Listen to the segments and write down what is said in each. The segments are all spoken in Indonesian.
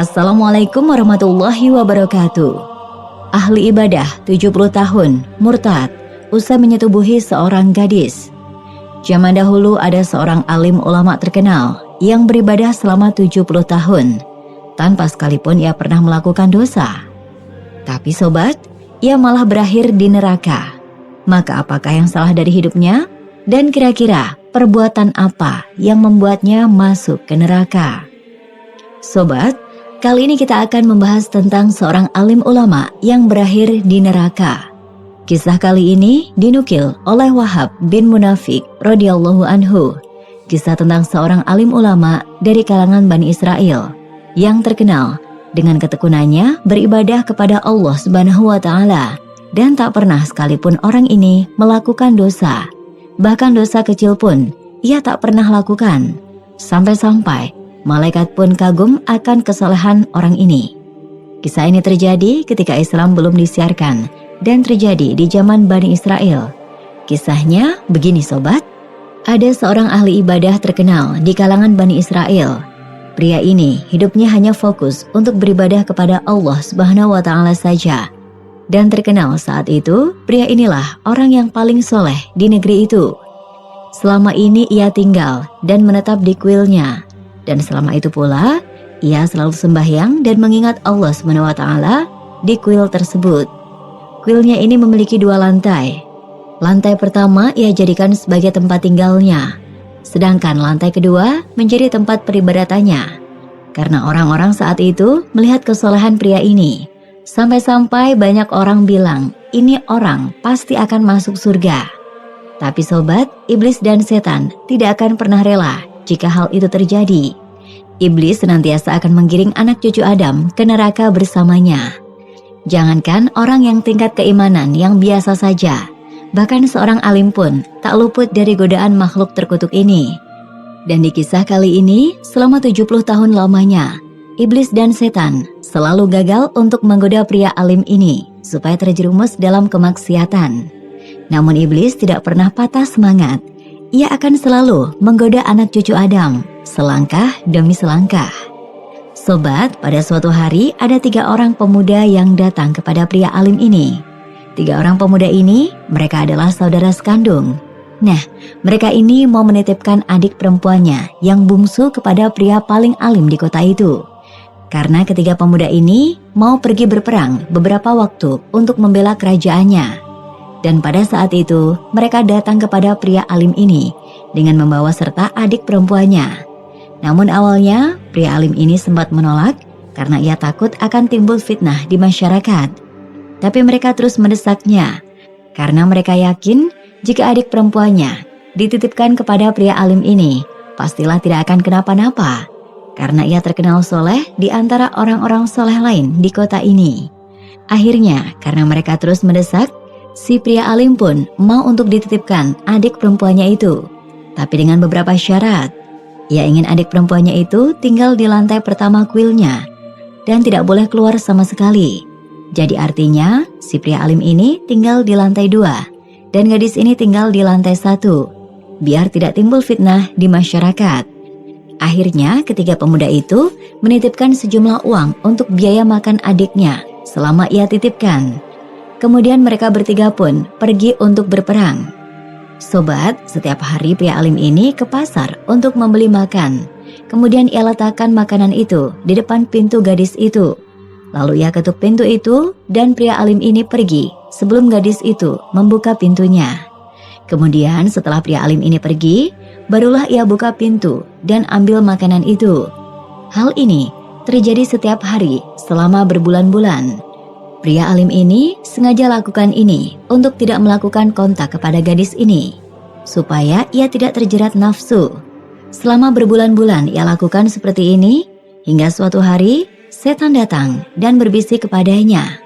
Assalamualaikum warahmatullahi wabarakatuh. Ahli ibadah 70 tahun, murtad, usai menyetubuhi seorang gadis. Zaman dahulu ada seorang alim ulama terkenal yang beribadah selama 70 tahun, tanpa sekalipun ia pernah melakukan dosa. Tapi sobat, ia malah berakhir di neraka. Maka apakah yang salah dari hidupnya? Dan kira-kira perbuatan apa yang membuatnya masuk ke neraka? Sobat, kali ini kita akan membahas tentang seorang alim ulama yang berakhir di neraka. Kisah kali ini dinukil oleh Wahab bin Munafiq radhiyallahu anhu. Kisah tentang seorang alim ulama dari kalangan Bani Israel yang terkenal dengan ketekunannya beribadah kepada Allah Subhanahu wa Ta'ala, dan tak pernah sekalipun orang ini melakukan dosa. Bahkan dosa kecil pun ia tak pernah lakukan. Sampai-sampai malaikat pun kagum akan kesalehan orang ini. Kisah ini terjadi ketika Islam belum disiarkan dan terjadi di zaman Bani Israel. Kisahnya begini sobat. Ada seorang ahli ibadah terkenal di kalangan Bani Israel. Pria ini hidupnya hanya fokus untuk beribadah kepada Allah Subhanahu wa Ta'ala saja. Dan terkenal saat itu, pria inilah orang yang paling soleh di negeri itu. Selama ini ia tinggal dan menetap di kuilnya. Dan selama itu pula, ia selalu sembahyang dan mengingat Allah SWT di kuil tersebut. Kuilnya ini memiliki 2 lantai. Lantai pertama ia jadikan sebagai tempat tinggalnya, sedangkan lantai kedua menjadi tempat peribadatannya. Karena orang-orang saat itu melihat kesolehan pria ini, sampai-sampai banyak orang bilang, ini orang pasti akan masuk surga. Tapi sobat, iblis dan setan tidak akan pernah rela jika hal itu terjadi. Iblis senantiasa akan menggiring anak cucu Adam ke neraka bersamanya. Jangankan orang yang tingkat keimanan yang biasa saja, bahkan seorang alim pun tak luput dari godaan makhluk terkutuk ini. Dan di kisah kali ini, selama 70 tahun lamanya, iblis dan setan selalu gagal untuk menggoda pria alim ini supaya terjerumus dalam kemaksiatan. Namun iblis tidak pernah patah semangat. Ia akan selalu menggoda anak cucu Adam, selangkah demi selangkah. Sobat, pada suatu hari ada 3 orang pemuda yang datang kepada pria alim ini. 3 orang pemuda ini, mereka adalah saudara sekandung. Nah, mereka ini mau menitipkan adik perempuannya yang bungsu kepada pria paling alim di kota itu. Karena ketiga pemuda ini mau pergi berperang beberapa waktu untuk membela kerajaannya. Dan pada saat itu, mereka datang kepada pria alim ini dengan membawa serta adik perempuannya. Namun awalnya, pria alim ini sempat menolak karena ia takut akan timbul fitnah di masyarakat. Tapi mereka terus mendesaknya, karena mereka yakin jika adik perempuannya dititipkan kepada pria alim ini, pastilah tidak akan kenapa-napa. Karena ia terkenal soleh di antara orang-orang soleh lain di kota ini. Akhirnya, karena mereka terus mendesak, si pria alim pun mau untuk dititipkan adik perempuannya itu. Tapi dengan beberapa syarat. Ia ingin adik perempuannya itu tinggal di lantai pertama kuilnya dan tidak boleh keluar sama sekali. Jadi artinya si pria alim ini tinggal di lantai 2 dan gadis ini tinggal di lantai 1, biar tidak timbul fitnah di masyarakat. Akhirnya ketiga pemuda itu menitipkan sejumlah uang untuk biaya makan adiknya selama ia titipkan. Kemudian mereka bertiga pun pergi untuk berperang. Sobat, setiap hari pria alim ini ke pasar untuk membeli makan. Kemudian ia letakkan makanan itu di depan pintu gadis itu. Lalu ia ketuk pintu itu dan pria alim ini pergi sebelum gadis itu membuka pintunya. Kemudian setelah pria alim ini pergi, barulah ia buka pintu dan ambil makanan itu. Hal ini terjadi setiap hari selama berbulan-bulan. Pria alim ini sengaja lakukan ini untuk tidak melakukan kontak kepada gadis ini, supaya ia tidak terjerat nafsu. Selama berbulan-bulan ia lakukan seperti ini, hingga suatu hari setan datang dan berbisik kepadanya.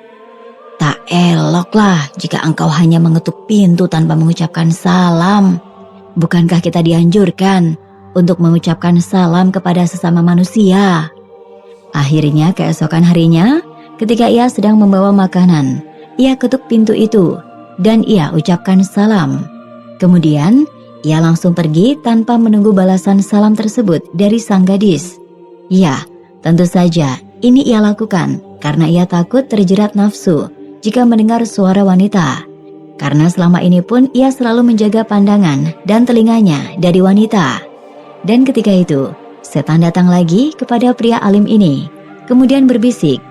Tak eloklah jika engkau hanya mengetuk pintu tanpa mengucapkan salam. Bukankah kita dianjurkan untuk mengucapkan salam kepada sesama manusia? Akhirnya keesokan harinya, ketika ia sedang membawa makanan, ia ketuk pintu itu dan ia ucapkan salam. Kemudian, ia langsung pergi tanpa menunggu balasan salam tersebut dari sang gadis. Ya, tentu saja Ini ia lakukan karena ia takut terjerat nafsu jika mendengar suara wanita. Karena selama ini pun ia selalu menjaga pandangan dan telinganya dari wanita. Dan ketika itu, setan datang lagi kepada pria alim ini, kemudian berbisik,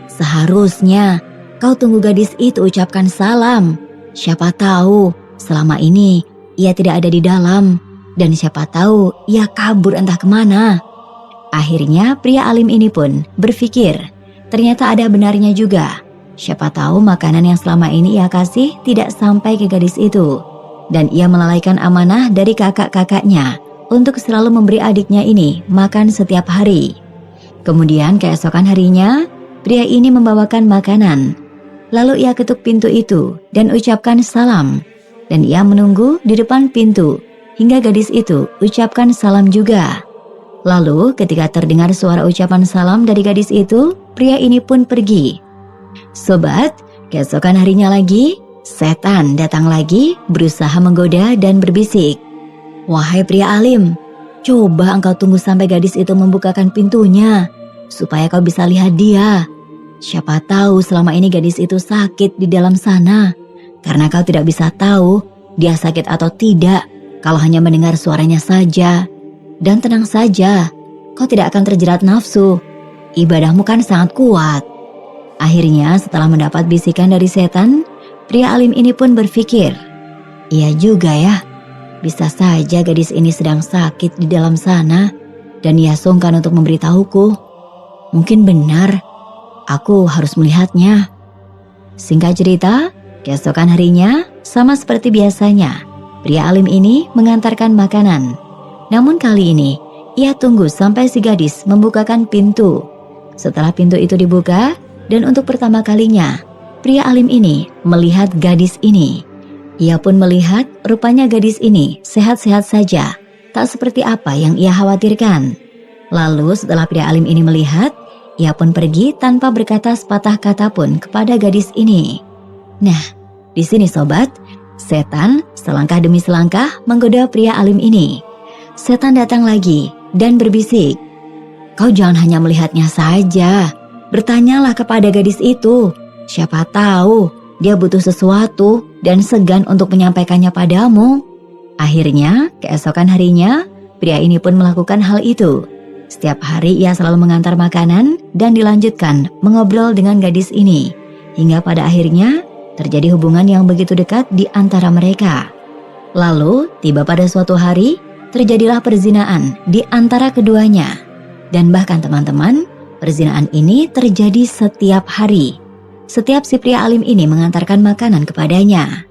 "Seharusnya kau tunggu gadis itu ucapkan salam. Siapa tahu selama ini ia tidak ada di dalam, dan siapa tahu ia kabur entah kemana." Akhirnya pria alim ini pun berpikir, ternyata ada benarnya juga. Siapa tahu makanan yang selama ini ia kasih tidak sampai ke gadis itu. Dan ia melalaikan amanah dari kakak-kakaknya untuk selalu memberi adiknya ini makan setiap hari. Kemudian keesokan harinya, pria ini membawakan makanan. Lalu ia ketuk pintu itu dan ucapkan salam. Dan ia menunggu di depan pintu hingga gadis itu ucapkan salam juga. Lalu ketika terdengar suara ucapan salam dari gadis itu, pria ini pun pergi. Sobat, keesokan harinya lagi, setan datang lagi berusaha menggoda dan berbisik, "Wahai pria alim, coba engkau tunggu sampai gadis itu membukakan pintunya, supaya kau bisa lihat dia. Siapa tahu selama ini gadis itu sakit di dalam sana, karena kau tidak bisa tahu dia sakit atau tidak kalau hanya mendengar suaranya saja. Dan tenang saja, kau tidak akan terjerat nafsu. Ibadahmu kan sangat kuat." Akhirnya setelah mendapat bisikan dari setan, pria alim ini pun berpikir, "Iya juga ya, bisa saja gadis ini sedang sakit di dalam sana dan ia sungkan untuk memberitahuku. Mungkin benar, aku harus melihatnya." Singkat cerita, keesokan harinya sama seperti biasanya, pria alim ini mengantarkan makanan. Namun kali ini, ia tunggu sampai si gadis membukakan pintu. Setelah pintu itu dibuka, dan untuk pertama kalinya, pria alim ini melihat gadis ini. Ia pun melihat rupanya gadis ini sehat-sehat saja, tak seperti apa yang ia khawatirkan. Lalu setelah pria alim ini melihat, ia pun pergi tanpa berkata sepatah kata pun kepada gadis ini. Nah, di sini sobat, setan selangkah demi selangkah menggoda pria alim ini. Setan datang lagi dan berbisik, "Kau jangan hanya melihatnya saja. Bertanyalah kepada gadis itu. Siapa tahu dia butuh sesuatu dan segan untuk menyampaikannya padamu." Akhirnya, keesokan harinya, pria ini pun melakukan hal itu. Setiap hari ia selalu mengantar makanan dan dilanjutkan mengobrol dengan gadis ini. Hingga pada akhirnya, terjadi hubungan yang begitu dekat di antara mereka. Lalu, tiba pada suatu hari, terjadilah perzinaan di antara keduanya. Dan bahkan teman-teman, perzinaan ini terjadi setiap hari. Setiap si pria alim ini mengantarkan makanan kepadanya.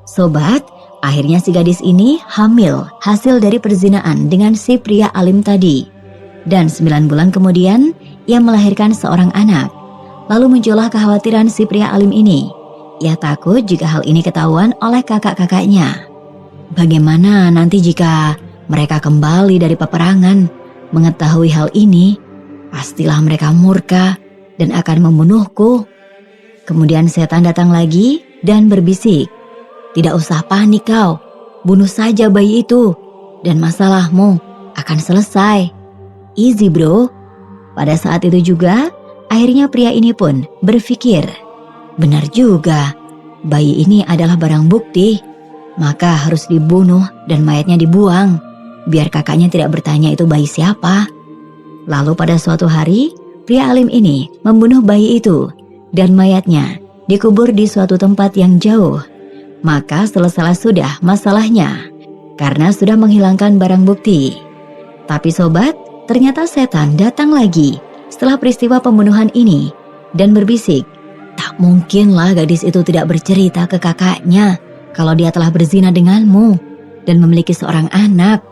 Sobat, akhirnya si gadis ini hamil hasil dari perzinaan dengan si pria alim tadi. Dan 9 bulan kemudian, ia melahirkan seorang anak. Lalu muncullah kekhawatiran si pria alim ini. Ia takut jika hal ini ketahuan oleh kakak-kakaknya. Bagaimana nanti jika mereka kembali dari peperangan, mengetahui hal ini, pastilah mereka murka dan akan membunuhku. Kemudian setan datang lagi dan berbisik, "Tidak usah panik kau, bunuh saja bayi itu, dan masalahmu akan selesai. Easy bro." Pada saat itu juga, akhirnya pria ini pun berpikir, benar juga, bayi ini adalah barang bukti, maka harus dibunuh dan mayatnya dibuang, biar kakaknya tidak bertanya itu bayi siapa. Lalu pada suatu hari, pria alim ini membunuh bayi itu dan mayatnya dikubur di suatu tempat yang jauh. Maka selesailah sudah masalahnya, karena sudah menghilangkan barang bukti. Tapi sobat, ternyata setan datang lagi setelah peristiwa pembunuhan ini dan berbisik, "Tak mungkinlah gadis itu tidak bercerita ke kakaknya kalau dia telah berzina denganmu dan memiliki seorang anak.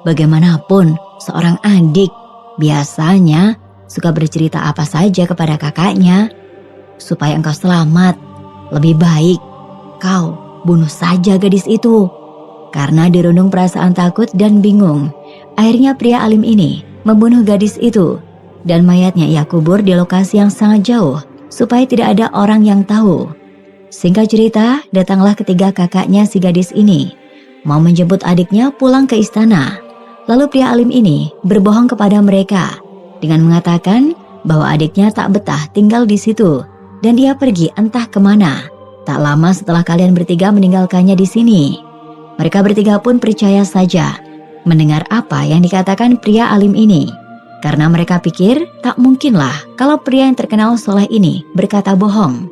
Bagaimanapun, seorang adik biasanya suka bercerita apa saja kepada kakaknya. Supaya engkau selamat, lebih baik kau bunuh saja gadis itu." Karena dirundung perasaan takut dan bingung, akhirnya pria alim ini membunuh gadis itu dan mayatnya ia kubur di lokasi yang sangat jauh supaya tidak ada orang yang tahu. Singkat cerita, datanglah ketiga kakaknya si gadis ini mau menjemput adiknya pulang ke istana. Lalu pria alim ini berbohong kepada mereka dengan mengatakan bahwa adiknya tak betah tinggal di situ dan dia pergi entah kemana. Tak lama setelah kalian bertiga meninggalkannya di sini. Mereka bertiga pun percaya saja mendengar apa yang dikatakan pria alim ini. Karena mereka pikir tak mungkinlah kalau pria yang terkenal soleh ini berkata bohong.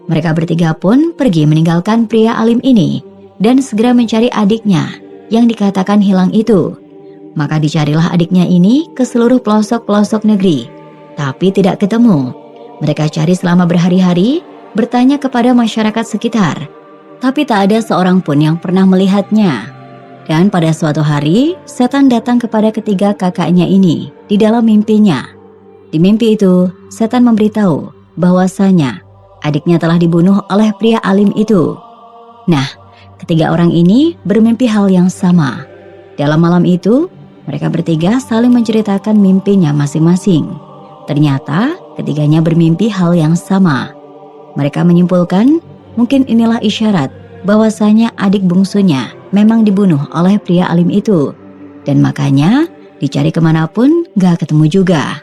Mereka bertiga pun pergi meninggalkan pria alim ini dan segera mencari adiknya yang dikatakan hilang itu. Maka dicarilah adiknya ini ke seluruh pelosok-pelosok negeri, tapi tidak ketemu. Mereka cari selama berhari-hari, bertanya kepada masyarakat sekitar, tapi tak ada seorang pun yang pernah melihatnya. Dan pada suatu hari, setan datang kepada ketiga kakaknya ini di dalam mimpinya. Di mimpi itu, setan memberitahu bahwasanya adiknya telah dibunuh oleh pria alim itu. Nah, ketiga orang ini bermimpi hal yang sama. Dalam malam itu, mereka bertiga saling menceritakan mimpinya masing-masing. Ternyata ketiganya bermimpi hal yang sama. Mereka menyimpulkan mungkin inilah isyarat bahwasanya adik bungsunya memang dibunuh oleh pria alim itu. Dan makanya dicari kemanapun gak ketemu juga.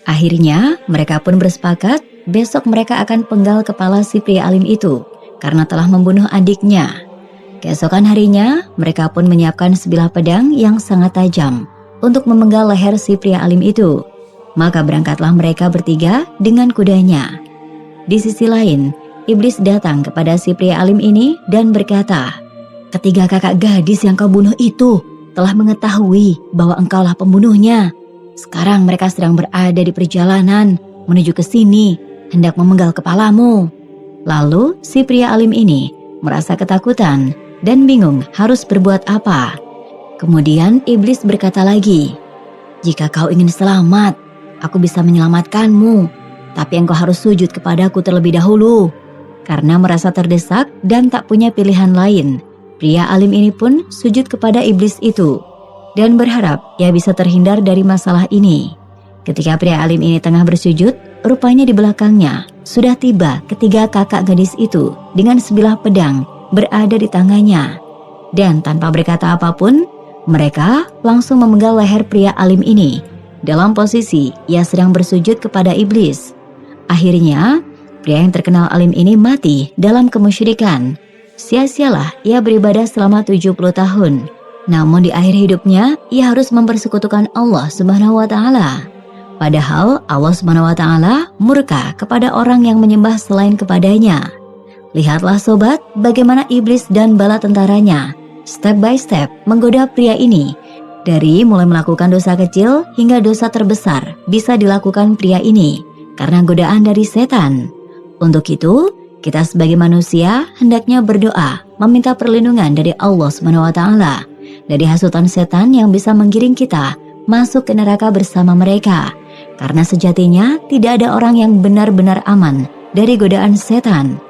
Akhirnya mereka pun bersepakat besok mereka akan penggal kepala si pria alim itu karena telah membunuh adiknya. Keesokan harinya, mereka pun menyiapkan sebilah pedang yang sangat tajam untuk memenggal leher si pria alim itu. Maka berangkatlah mereka bertiga dengan kudanya. Di sisi lain, iblis datang kepada si pria alim ini dan berkata, "Ketiga kakak gadis yang kau bunuh itu telah mengetahui bahwa engkaulah pembunuhnya. Sekarang mereka sedang berada di perjalanan menuju ke sini, hendak memenggal kepalamu." Lalu si pria alim ini merasa ketakutan dan bingung harus berbuat apa. Kemudian iblis berkata lagi, "Jika kau ingin selamat, aku bisa menyelamatkanmu, tapi engkau harus sujud kepadaku terlebih dahulu." Karena merasa terdesak dan tak punya pilihan lain, pria alim ini pun sujud kepada iblis itu dan berharap ia bisa terhindar dari masalah ini. Ketika pria alim ini tengah bersujud, rupanya di belakangnya sudah tiba ketiga kakak gadis itu dengan sebilah pedang berada di tangannya. Dan tanpa berkata apapun, mereka langsung memenggal leher pria alim ini dalam posisi ia sedang bersujud kepada iblis. Akhirnya, pria yang terkenal alim ini mati dalam kemusyrikan. Sia-sialah ia beribadah selama 70 tahun. Namun di akhir hidupnya, ia harus mempersekutukan Allah Subhanahu wa Ta'ala. Padahal Allah Subhanahu wa Ta'ala murka kepada orang yang menyembah selain kepadanya. Lihatlah sobat, bagaimana iblis dan bala tentaranya step by step menggoda pria ini. Dari mulai melakukan dosa kecil hingga dosa terbesar bisa dilakukan pria ini karena godaan dari setan. Untuk itu, kita sebagai manusia hendaknya berdoa meminta perlindungan dari Allah Subhanahu wa Ta'ala dari hasutan setan yang bisa menggiring kita masuk ke neraka bersama mereka. Karena sejatinya tidak ada orang yang benar-benar aman dari godaan setan,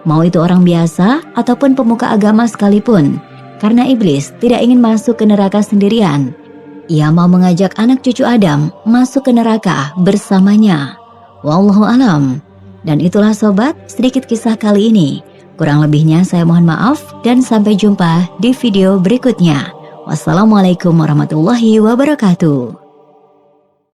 mau itu orang biasa ataupun pemuka agama sekalipun. Karena iblis tidak ingin masuk ke neraka sendirian. Ia mau mengajak anak cucu Adam masuk ke neraka bersamanya. Wallahu alam. Dan itulah sobat, sedikit kisah kali ini. Kurang lebihnya saya mohon maaf dan sampai jumpa di video berikutnya. Wassalamualaikum warahmatullahi wabarakatuh.